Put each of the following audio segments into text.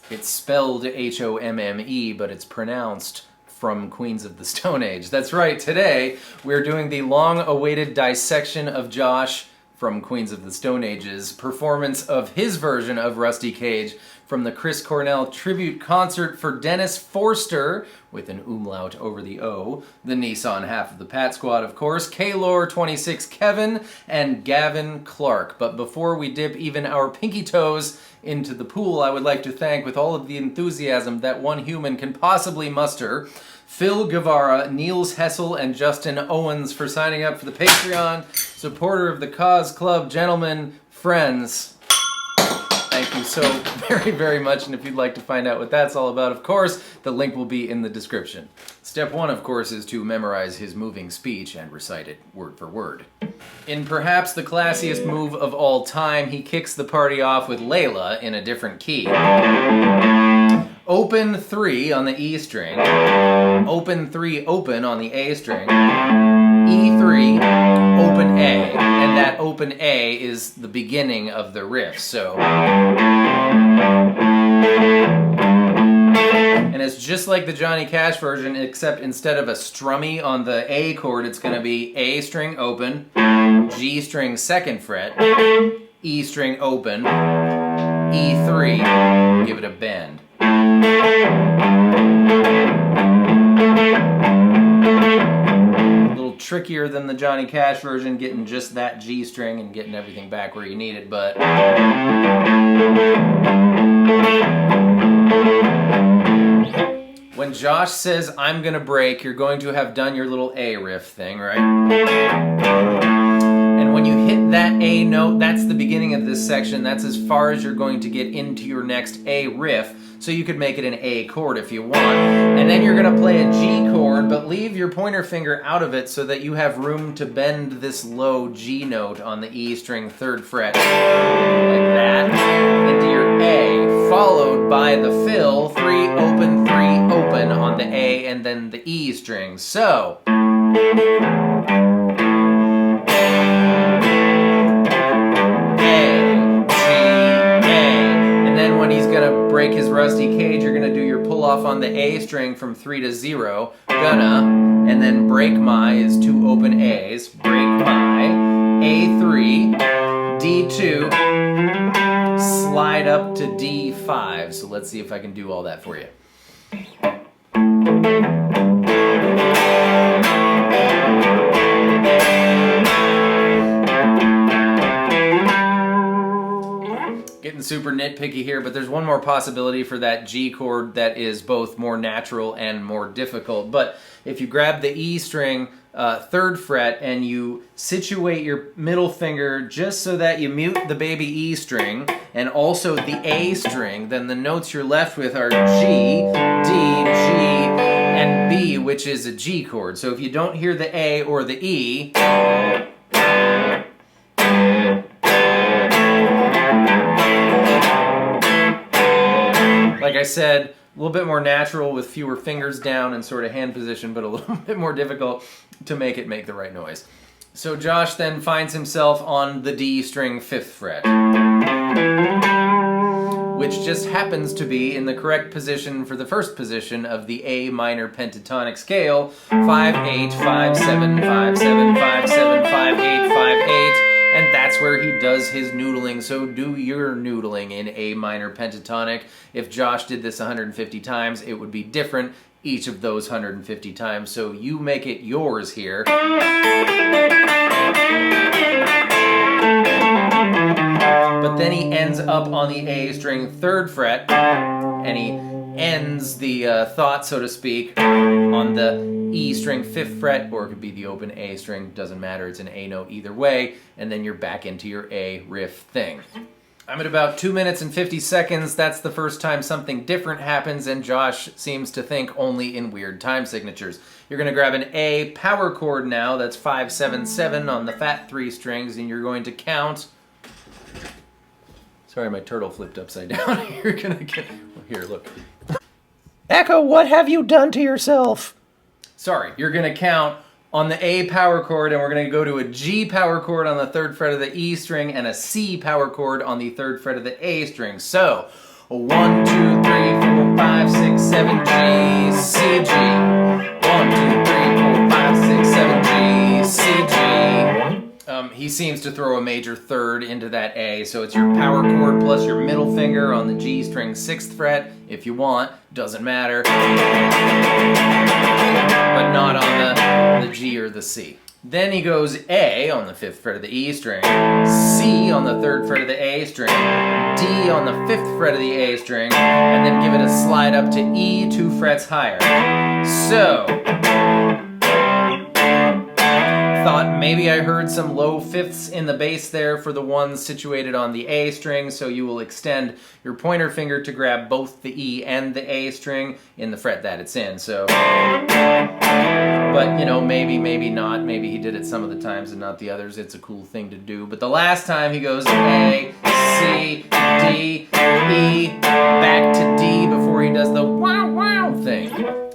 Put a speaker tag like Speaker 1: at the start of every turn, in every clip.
Speaker 1: It's spelled Homme, but it's pronounced from Queens of the Stone Age. That's right, today we're doing the long-awaited dissection of Josh from Queens of the Stone Age's performance of his version of Rusty Cage from the Chris Cornell tribute concert for Dennis Forster, with an umlaut over the O, the Nissan half of the Pat Squad, of course, Kaylor26 Kevin, and Gavin Clark. But before we dip even our pinky toes into the pool, I would like to thank, with all of the enthusiasm that one human can possibly muster, Phil Guevara, Niels Hessel, and Justin Owens for signing up for the Patreon. Supporter of the Cause Club, gentlemen, friends, thank you so very, very much. And if you'd like to find out what that's all about, of course, the link will be in the description. Step one, of course, is to memorize his moving speech and recite it word for word. In perhaps the classiest move of all time, he kicks the party off with Layla in a different key. Open 3 on the E string, open 3 open on the A string, E3, open A, and that open A is the beginning of the riff, so. And it's just like the Johnny Cash version, except instead of a strummy on the A chord, it's going to be A string open, G string 2nd fret, E string open, E3, give it a bend. A little trickier than the Johnny Cash version, getting just that G string and getting everything back where you need it, but when Josh says, "I'm gonna break," you're going to have done your little A riff thing, right? And when you hit that A note, that's the beginning of this section. That's as far as you're going to get into your next A riff. So you could make it an A chord if you want. And then you're going to play a G chord, but leave your pointer finger out of it so that you have room to bend this low G note on the E string 3rd fret, like that, into your A, followed by the fill, 3 open on the A, and then the E string. So break his Rusty Cage, you're gonna do your pull off on the A string from 3 to 0, gonna, and then break my is 2 open A's, break my, A3, D2, slide up to D5. So let's see if I can do all that for you. Getting super nitpicky here, but there's one more possibility for that G chord that is both more natural and more difficult. But if you grab the E string 3rd fret and you situate your middle finger just so that you mute the baby E string and also the A string, then the notes you're left with are G, D, G, and B, which is a G chord. So if you don't hear the A or the E, like I said, a little bit more natural with fewer fingers down and sort of hand position, but a little bit more difficult to make it make the right noise. So Josh then finds himself on the D string 5th fret, which just happens to be in the correct position for the first position of the A minor pentatonic scale, 5-8, 5-7, 5-7, 5-7, 5-8, 5-8. And that's where he does his noodling, so do your noodling in A minor pentatonic. If Josh did this 150 times, it would be different each of those 150 times, so you make it yours here. But then he ends up on the A string 3rd fret, and he ends the thought, so to speak, on the E string 5th fret, or it could be the open A string, doesn't matter, it's an A note either way, and then you're back into your A riff thing. I'm at about 2 minutes and 50 seconds. That's the first time something different happens, and Josh seems to think only in weird time signatures. You're going to grab an A power chord now, that's 5-7-7 on the fat 3 strings, and you're going to count. Sorry, my turtle flipped upside down. You're going to get, here, look.
Speaker 2: Echo, what have you done to yourself?
Speaker 1: Sorry, you're going to count on the A power chord, and we're going to go to a G power chord on the 3rd fret of the E string and a C power chord on the 3rd fret of the A string. So, 1, 2, 3, 7 G, C G. 1, 2, 3, 4, 5, 6, 7 G, C G. He seems to throw a major third into that A, so it's your power chord plus your middle finger on the G string 6th fret, if you want, doesn't matter. But not on the G or the C. Then he goes A on the 5th fret of the E string, C on the 3rd fret of the A string, D on the 5th fret of the A string, and then give it a slide up to E 2 frets higher. So, thought maybe I heard some low fifths in the bass there for the ones situated on the A string, so you will extend your pointer finger to grab both the E and the A string in the fret that it's in. So, but you know, maybe not. Maybe he did it some of the times and not the others. It's a cool thing to do. But the last time he goes A, C, D, E, back to D before he does the wow wow thing.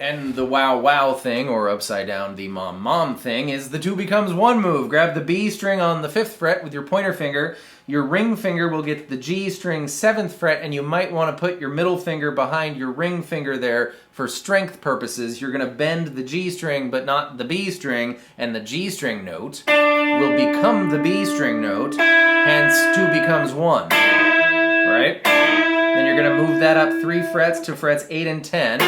Speaker 1: And the wow wow thing, or upside down the mom mom thing, is the 2 becomes 1 move. Grab the B string on the 5th fret with your pointer finger. Your ring finger will get the G string 7th fret, and you might want to put your middle finger behind your ring finger there for strength purposes. You're going to bend the G string, but not the B string, and the G string note will become the B string note, hence 2 becomes 1. Right? Then you're going to move that up 3 frets to frets 8 and 10.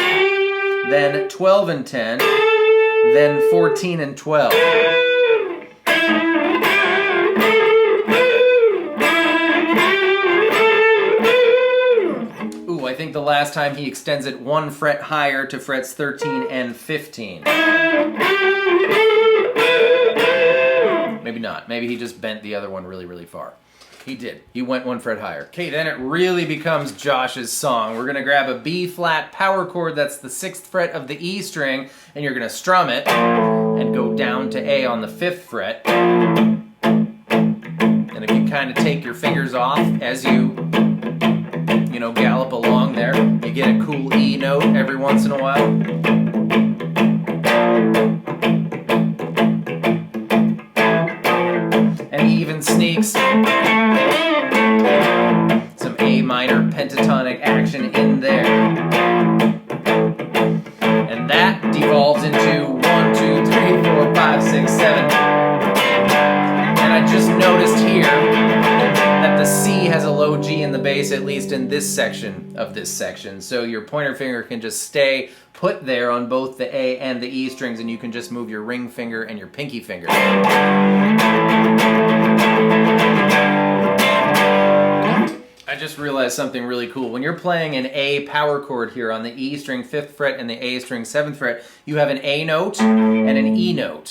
Speaker 1: Then 12 and 10, then 14 and 12. Ooh, I think the last time he extends it 1 fret higher to frets 13 and 15. Maybe not. Maybe he just bent the other one really, really far. He did. He went 1 fret higher. Okay, then it really becomes Josh's song. We're going to grab a B flat power chord, that's the 6th fret of the E string, and you're going to strum it and go down to A on the 5th fret. And if you kind of take your fingers off as you gallop along there, you get a cool E note every once in a while. And he even sneaks some A minor pentatonic action in there. And that devolves into 1, 2, 3, 4, 5, 6, 7. And I just noticed here that the C has a low G in the bass, at least in this section of this section. So your pointer finger can just stay put there on both the A and the E strings, and you can just move your ring finger and your pinky finger. I just realized something really cool. When you're playing an A power chord here on the E string 5th fret and the A string 7th fret, you have an A note and an E note.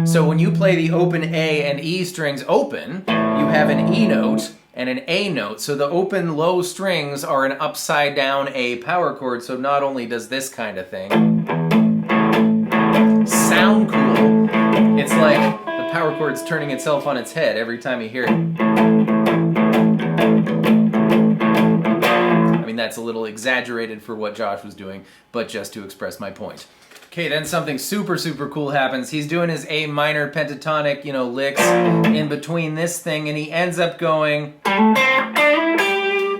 Speaker 1: So when you play the open A and E strings open, you have an E note and an A note. So the open low strings are an upside down A power chord, so not only does this kind of thing sound cool, it's like the power chord's turning itself on its head every time you hear it. I mean, that's a little exaggerated for what Josh was doing, but just to express my point. Okay, then something super, super cool happens. He's doing his A minor pentatonic, licks in between this thing, and he ends up going...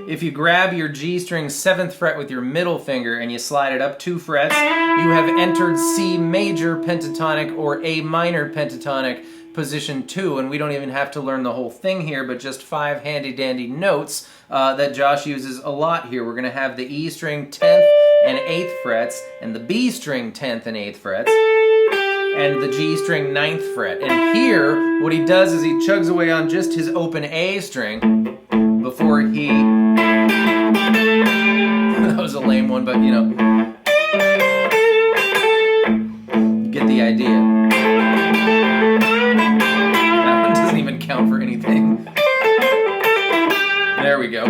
Speaker 1: If you grab your G string 7th fret with your middle finger and you slide it up 2 frets, you have entered C major pentatonic or A minor pentatonic position 2, and we don't even have to learn the whole thing here, but just 5 handy-dandy notes that Josh uses a lot here. We're going to have the E string 10th and 8th frets, and the B string 10th and 8th frets, and the G string 9th fret. And here, what he does is he chugs away on just his open A string before he... That was a lame one, but you get the idea. That one doesn't even count for anything. There we go.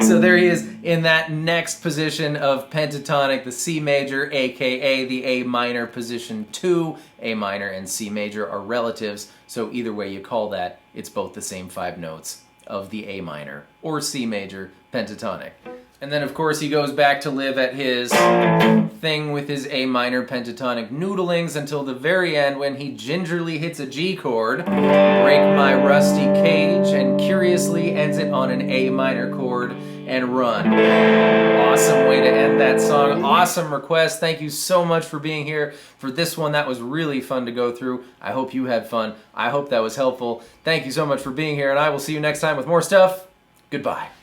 Speaker 1: So there he is in that next position of pentatonic, the C major, aka the A minor position 2. A minor and C major are relatives, so either way you call that, it's both the same 5 notes of the A minor or C major pentatonic. And then of course he goes back to live at his thing with his A minor pentatonic noodlings until the very end when he gingerly hits a G chord, break my rusty cage, and curiously ends it on an A minor chord and run. Awesome. awesome way to end that song. Awesome request. Thank you so much for being here for this one. That was really fun to go through. I hope you had fun. I hope that was helpful. Thank you so much for being here, and I will see you next time with more stuff. Goodbye.